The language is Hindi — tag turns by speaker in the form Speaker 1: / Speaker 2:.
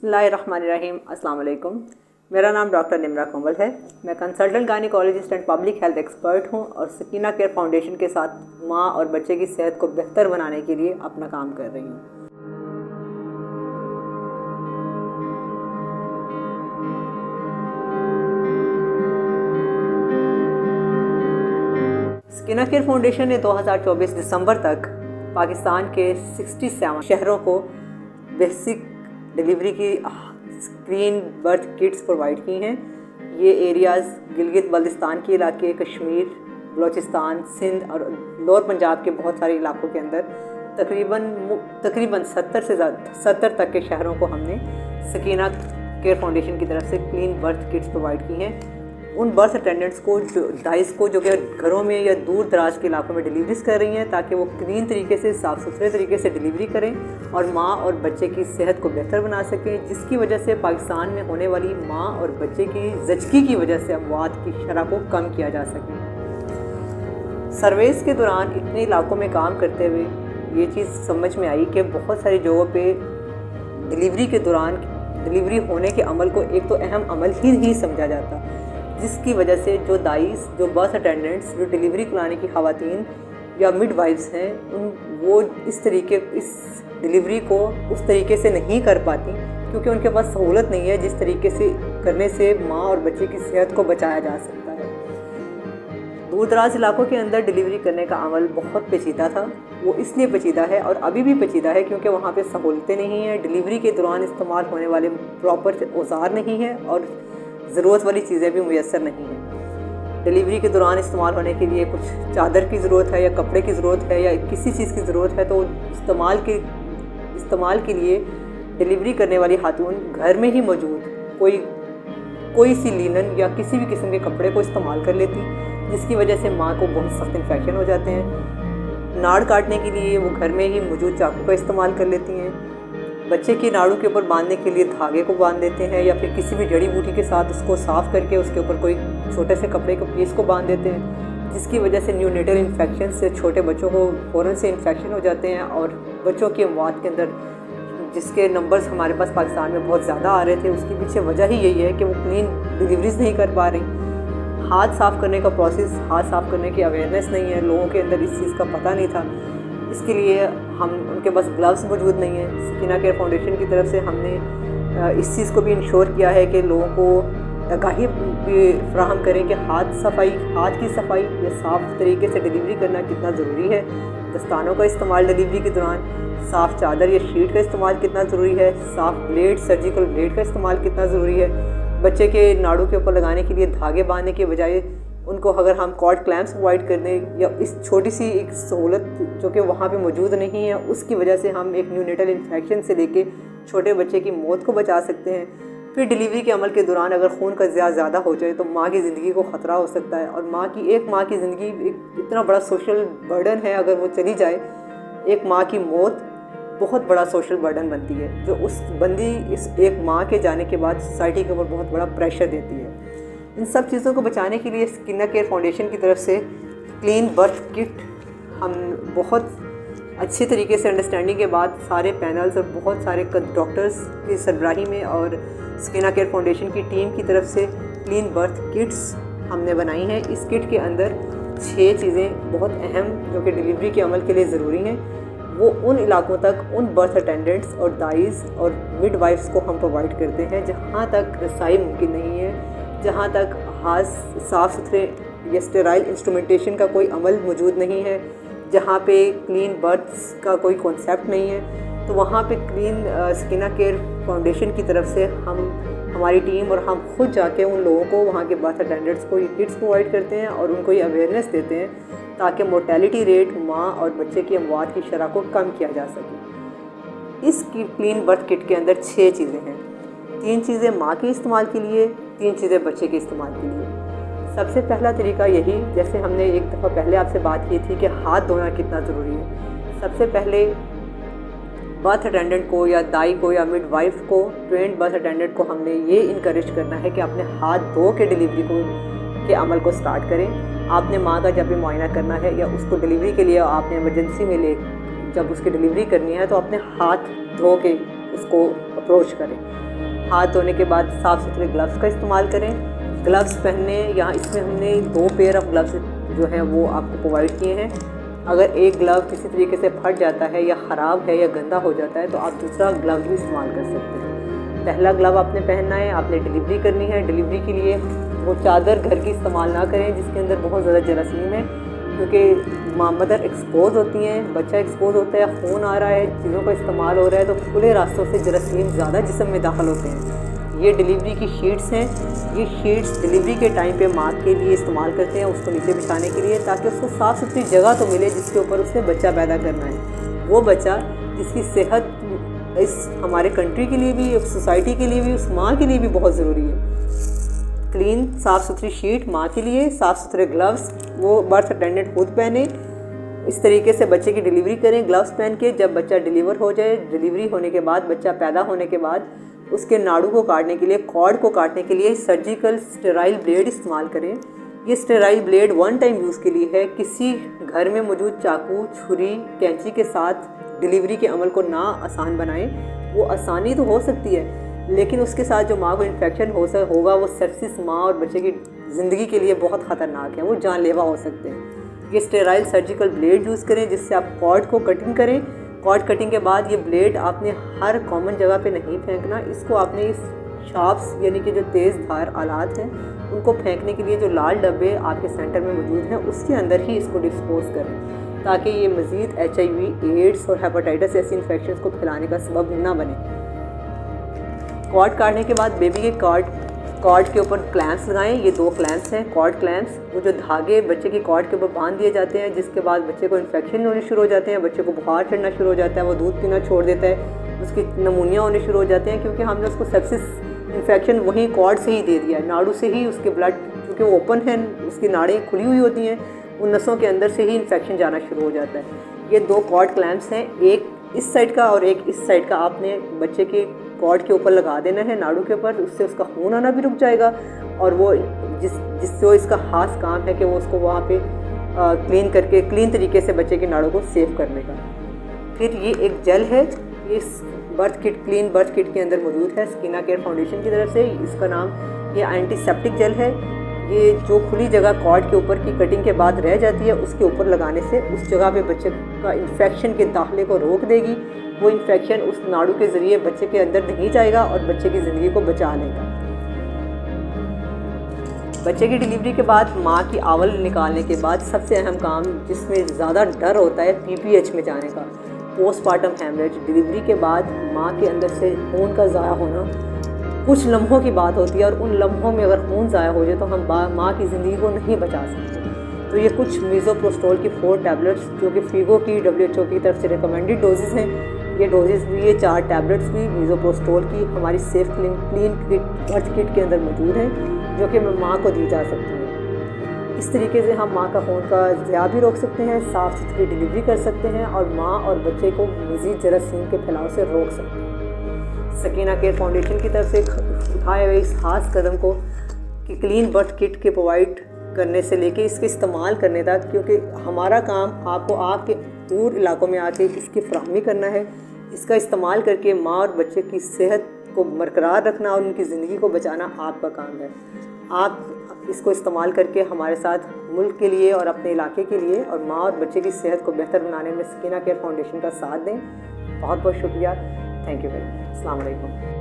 Speaker 1: बिस्मिल्लाहिर्रहमानिर्रहीम। अस्सलाम वालेकुम। मेरा नाम डॉक्टर निम्रा कोमल है। मैं consultant gynaecologist and public health expert हूं और सकीना केयर फाउंडेशन के साथ माँ और बच्चे की सेहत को बेहतर बनाने के लिए अपना काम कर रही हूं। सकीना केयर फाउंडेशन ने 2024 दिसंबर तक पाकिस्तान के 67 शहरों को बेसिक डिलीवरी की स्क्रीन बर्थ किट्स प्रोवाइड की हैं। ये एरियाज़ गिलगित बल्तिस्तान के इलाके, कश्मीर, बलूचिस्तान, सिंध और लोअर पंजाब के बहुत सारे इलाकों के अंदर तकरीबन 70 तक के शहरों को हमने सकीना केयर फाउंडेशन की तरफ से क्लीन बर्थ किट्स प्रोवाइड की हैं। उन बर्थ अटेंडेंट्स को जो कि घरों में या दूर दराज के इलाकों में डिलीवरीज कर रही हैं, ताकि वो क्लीन तरीके से, साफ़ सुथरे तरीके से डिलीवरी करें और माँ और बच्चे की सेहत को बेहतर बना सकें, जिसकी वजह से पाकिस्तान में होने वाली माँ और बच्चे की ज़चगी की वजह से अमवात की शरह को कम किया जा सके। सर्वेस के दौरान इतने इलाकों में काम करते हुए ये चीज़ समझ में आई कि बहुत सारी जगहों पर डिलीवरी के दौरान डिलीवरी होने के अमल को एक तो अहम अमल ही समझा जाता, जिसकी वजह से जो दाइस, जो बर्थ अटेंडेंट्स, जो डिलीवरी कराने की ख़वातीन या मिडवाइफ्स हैं, वो इस डिलीवरी को उस तरीके से नहीं कर पाती, क्योंकि उनके पास सहूलत नहीं है जिस तरीके से करने से माँ और बच्चे की सेहत को बचाया जा सकता है। दूर दराज इलाकों के अंदर डिलीवरी करने का अमल बहुत पेचीदा था। वो इसलिए पेचीदा है और अभी भी पेचीदा है क्योंकि वहाँ पे सहूलतें नहीं हैं, डिलीवरी के दौरान इस्तेमाल होने वाले प्रॉपर औजार नहीं है और ज़रूरत वाली चीज़ें भी मुयस्सर नहीं हैं। डिलीवरी के दौरान इस्तेमाल होने के लिए कुछ चादर की ज़रूरत है या कपड़े की ज़रूरत है या किसी चीज़ की ज़रूरत है, तो इस्तेमाल के लिए डिलीवरी करने वाली खातून घर में ही मौजूद कोई सी लिनन या किसी भी किस्म के कपड़े को इस्तेमाल कर लेती, जिसकी वजह से माँ को बहुत सख्त इन्फेक्शन हो जाते हैं। नाड़ काटने के लिए वो घर में ही मौजूद चाकू का इस्तेमाल कर लेती हैं। बच्चे की नाड़ों के ऊपर बांधने के लिए धागे को बांध देते हैं या फिर किसी भी जड़ी बूटी के साथ उसको साफ़ करके उसके ऊपर कोई छोटे से कपड़े के पीस को बांध देते हैं, जिसकी वजह से न्यूनेटल इन्फेक्शन से छोटे बच्चों को फ़ौरन से इन्फेक्शन हो जाते हैं और बच्चों की अमवात के अंदर जिसके नंबर्स हमारे पास पाकिस्तान में बहुत ज़्यादा आ रहे थे, उसके पीछे वजह ही यही है कि वो क्लीन डिलीवरीज नहीं कर पा रही। हाथ साफ़ करने का प्रोसेस, हाथ साफ़ करने की अवेयरनेस नहीं है, लोगों के अंदर इस चीज़ का पता नहीं था। इसके लिए उनके पास ग्लव्स मौजूद नहीं है। सकीना केयर फाउंडेशन की तरफ से हमने इस चीज़ को भी इंश्योर किया है कि लोगों को आगाही भी फ्राहम करें कि हाथ की सफाई या साफ़ तरीके से डिलीवरी करना कितना ज़रूरी है। दस्तानों का इस्तेमाल डिलीवरी के दौरान, साफ़ चादर या शीट का इस्तेमाल कितना ज़रूरी है, साफ़ ब्लेड, सर्जिकल ब्लेड का इस्तेमाल कितना ज़रूरी है। बच्चे के नाड़ों के ऊपर लगाने के लिए धागे बांधने के बजाय उनको अगर हम कॉर्ड क्लैम्प्स प्रोवाइड कर दें या इस छोटी सी एक सहूलत जो कि वहाँ पे मौजूद नहीं है, उसकी वजह से हम एक न्यूनेटल इन्फेक्शन से लेके छोटे बच्चे की मौत को बचा सकते हैं। फिर डिलीवरी के अमल के दौरान अगर खून का ज़्यादा हो जाए तो माँ की ज़िंदगी को ख़तरा हो सकता है और माँ की ज़िंदगी एक इतना बड़ा सोशल बर्डन है। अगर वो चली जाए, एक माँ की मौत बहुत बड़ा सोशल बर्डन बनती है, जो इस एक माँ के जाने के बाद सोसाइटी के ऊपर बहुत बड़ा प्रेशर देती है। इन सब चीज़ों को बचाने के लिए सकीना केयर फाउंडेशन की तरफ से क्लीन बर्थ किट हम बहुत अच्छे तरीके से अंडरस्टैंडिंग के बाद सारे पैनल्स और बहुत सारे डॉक्टर्स की सरबराही में और सकीना केयर फाउंडेशन की टीम की तरफ से क्लीन बर्थ किट्स हमने बनाई हैं। इस किट के अंदर 6 चीज़ें बहुत अहम जो कि डिलीवरी के अमल के लिए ज़रूरी हैं, वो उन इलाकों तक उन बर्थ अटेंडेंट्स और दाइस और मिडवाइफ्स को हम प्रोवाइड करते हैं जहाँ तक रसाई मुमकिन नहीं है, जहाँ तक हाथ साफ़ सुथरे या स्टेराइल इंस्ट्रूमेंटेशन का कोई अमल मौजूद नहीं है, जहाँ पे क्लीन बर्थ्स का कोई कॉन्सेप्ट नहीं है, तो वहाँ पे सकीना केयर फाउंडेशन की तरफ से हमारी टीम और हम खुद जाके उन लोगों को, वहाँ के बर्थ अटेंडेंट्स को ये किट्स प्रोवाइड करते हैं और उनको ये अवेयरनेस देते हैं ताकि मोर्टेलिटी रेट, माँ और बच्चे की अमवात की शरह को कम किया जा सके। इस क्लीन बर्थ किट के अंदर 6 चीज़ें हैं। 3 चीज़ें माँ के इस्तेमाल के लिए, 3 चीज़ें बच्चे के इस्तेमाल के लिए। सबसे पहला तरीका यही, जैसे हमने एक दफ़ा पहले आपसे बात की थी कि हाथ धोना कितना ज़रूरी है। सबसे पहले बर्थ अटेंडेंट को या दाई को या मिडवाइफ को, ट्रेंड बर्थ अटेंडेंट को हमने ये इनकरेज करना है कि अपने हाथ धो के डिलीवरी के अमल को स्टार्ट करें। आपने माँ का जब भी मुआयना करना है या उसको डिलीवरी के लिए आपने इमरजेंसी में जब उसकी डिलीवरी करनी है तो अपने हाथ धो के इसको अप्रोच करें। हाथ धोने के बाद साफ़ सुथरे ग्लव्स का इस्तेमाल करें। ग्लव्स पहनने, यहाँ इसमें हमने 2 पेयर ऑफ ग्लव्स जो हैं वो आपको प्रोवाइड किए हैं। अगर एक ग्लव किसी तरीके से फट जाता है या ख़राब है या गंदा हो जाता है तो आप दूसरा ग्लव भी इस्तेमाल कर सकते हैं। पहला ग्लव आपने पहनना है, आपने डिलीवरी करनी है। डिलीवरी के लिए वो चादर घर की इस्तेमाल ना करें जिसके अंदर बहुत ज़्यादा जरासीम है, क्योंकि मदर एक्सपोज होती हैं, बच्चा एक्सपोज होता है, खून आ रहा है, चीज़ों का इस्तेमाल हो रहा है, तो खुले रास्तों से जरासीम ज़्यादा जिस्म में दाखिल होते हैं। ये डिलीवरी की शीट्स हैं। ये शीट्स डिलीवरी के टाइम पे माँ के लिए इस्तेमाल करते हैं, उसको नीचे बिछाने के लिए, ताकि उसको साफ़ सुथरी जगह तो मिले जिसके ऊपर उसने बच्चा पैदा करना है। वो बच्चा जिसकी सेहत इस हमारे कंट्री के लिए भी, सोसाइटी के लिए भी, उस माँ के लिए भी बहुत ज़रूरी है। क्लीन साफ़ सुथरी शीट माँ के लिए, साफ़ सुथरे ग्लव्स वो बर्थ अटेंडेंट खुद पहने। इस तरीके से बच्चे की डिलीवरी करें ग्लव्स पहन के। जब बच्चा डिलीवर हो जाए, डिलीवरी होने के बाद, बच्चा पैदा होने के बाद, उसके नाड़ू को काटने के लिए, कॉर्ड को काटने के लिए सर्जिकल स्टेराइल ब्लेड इस्तेमाल करें। ये स्टेराइल ब्लेड 1 टाइम यूज़ के लिए है। किसी घर में मौजूद चाकू, छुरी, कैंची के साथ डिलीवरी के अमल को ना आसान बनाएं। वो आसानी तो हो सकती है लेकिन उसके साथ जो माँ को इन्फेक्शन होगा वो सेप्सिस माँ और बच्चे की ज़िंदगी के लिए बहुत ख़तरनाक है, वो जानलेवा हो सकते हैं। ये स्टेराइल सर्जिकल ब्लेड यूज़ करें जिससे आप कॉर्ड को कटिंग करें। कॉर्ड कटिंग के बाद ये ब्लेड आपने हर कॉमन जगह पे नहीं फेंकना, इसको आपने इस शार्प्स यानी कि जो तेज़ धार आलात हैं उनको फेंकने के लिए जो लाल डब्बे आपके सेंटर में मौजूद हैं उसके अंदर ही इसको डिस्पोज करें, ताकि ये मज़ीद HIV, एड्स और हेपेटाइटिस ऐसी इन्फेक्शन को फैलाने का सबब ना बने। कॉर्ड काटने के बाद बेबी के कॉर्ड के ऊपर क्लैंप्स लगाएं। ये 2 क्लैंप्स हैं, कॉर्ड क्लैंप्स, वो जो धागे बच्चे की कॉर्ड के ऊपर बांध दिए जाते हैं, जिसके बाद बच्चे को इन्फेक्शन होने शुरू हो जाते हैं, बच्चे को बुखार चढ़ना शुरू हो जाता है, वो दूध पीना छोड़ देता है, उसकी नमूनिया होने शुरू हो जाते हैं, क्योंकि हमने उसको सेप्सिस इन्फेक्शन वहीं कॉर्ड से ही दे दिया है। नाड़ू से ही उसके ब्लड, क्योंकि वो ओपन है, उसकी नाड़ें खुली हुई होती हैं, उन नसों के अंदर से ही इन्फेक्शन जाना शुरू हो जाता है। ये 2 कॉर्ड क्लैंप्स हैं, एक इस साइड का और एक इस साइड का, आपने बच्चे के कॉर्ड के ऊपर लगा देना है, नाड़ू के ऊपर। उससे उसका खून आना भी रुक जाएगा और वो जिससे इसका खास काम है कि वो उसको वहाँ पे क्लीन करके, क्लीन तरीके से बच्चे की नाड़ों को सेव करने का। फिर ये एक जेल है, इस birth kit, clean birth kit के अंदर मौजूद है, स्किना केयर फाउंडेशन की तरफ से। इसका नाम ये एंटीसेप्टिक जेल है। ये जो खुली जगह कॉर्ड के ऊपर की कटिंग के बाद रह जाती है उसके ऊपर लगाने से उस जगह पे बच्चे का इन्फेक्शन के दाखिले को रोक देगी। वो इन्फेक्शन उस नाड़ू के ज़रिए बच्चे के अंदर नहीं जाएगा और बच्चे की ज़िंदगी को बचा लेगा। बच्चे की डिलीवरी के बाद माँ की आवल निकालने के बाद सबसे अहम काम, जिसमें ज़्यादा डर होता है, PPH में जाने का, पोस्टमार्टम हेमरेज। डिलीवरी के बाद माँ के अंदर से खून का ज़ाया होना कुछ लम्हों की बात होती है और उन लम्हों में अगर खून ज़ाया हो जाए तो हम माँ की ज़िंदगी को नहीं बचा सकते। तो ये कुछ मीज़ोप्रोस्टोल की 4 टैबलेट्स जो कि फीगो की WHO की तरफ से रिकमेंडेड डोजेज़ हैं, ये डोजेज़ भी, ये 4 टैबलेट्स भी मीज़ोप्रोस्टोल की हमारी सेफ क्लीन बर्थ किट के अंदर मौजूद हैं, जो कि माँ को दी जा सकती है। इस तरीके से हम माँ का खून का ज़िया भी रोक सकते हैं, साफ़ सुथरी डिलीवरी कर सकते हैं और माँ और बच्चे को मज़ीद जरासीम के फैलाव से रोक सकते हैं। स्किना केयर फाउंडेशन की तरफ से उठाए हुए इस खास कदम को कि क्लीन बर्थ किट के प्रोवाइड करने से लेके इसके इस्तेमाल करने तक, क्योंकि हमारा काम आपको आपके दूर इलाकों में आके इसकी फराहमी करना है। इसका इस्तेमाल करके माँ और बच्चे की सेहत को बरकरार रखना और उनकी ज़िंदगी को बचाना आपका काम है। आप इसको इस्तेमाल करके हमारे साथ मुल्क के लिए और अपने इलाके के लिए और माँ और बच्चे की सेहत को बेहतर बनाने में स्किना केयर फाउंडेशन का साथ दें। बहुत बहुत शुक्रिया। Thank you very much. अस्सलाम वालेकुम।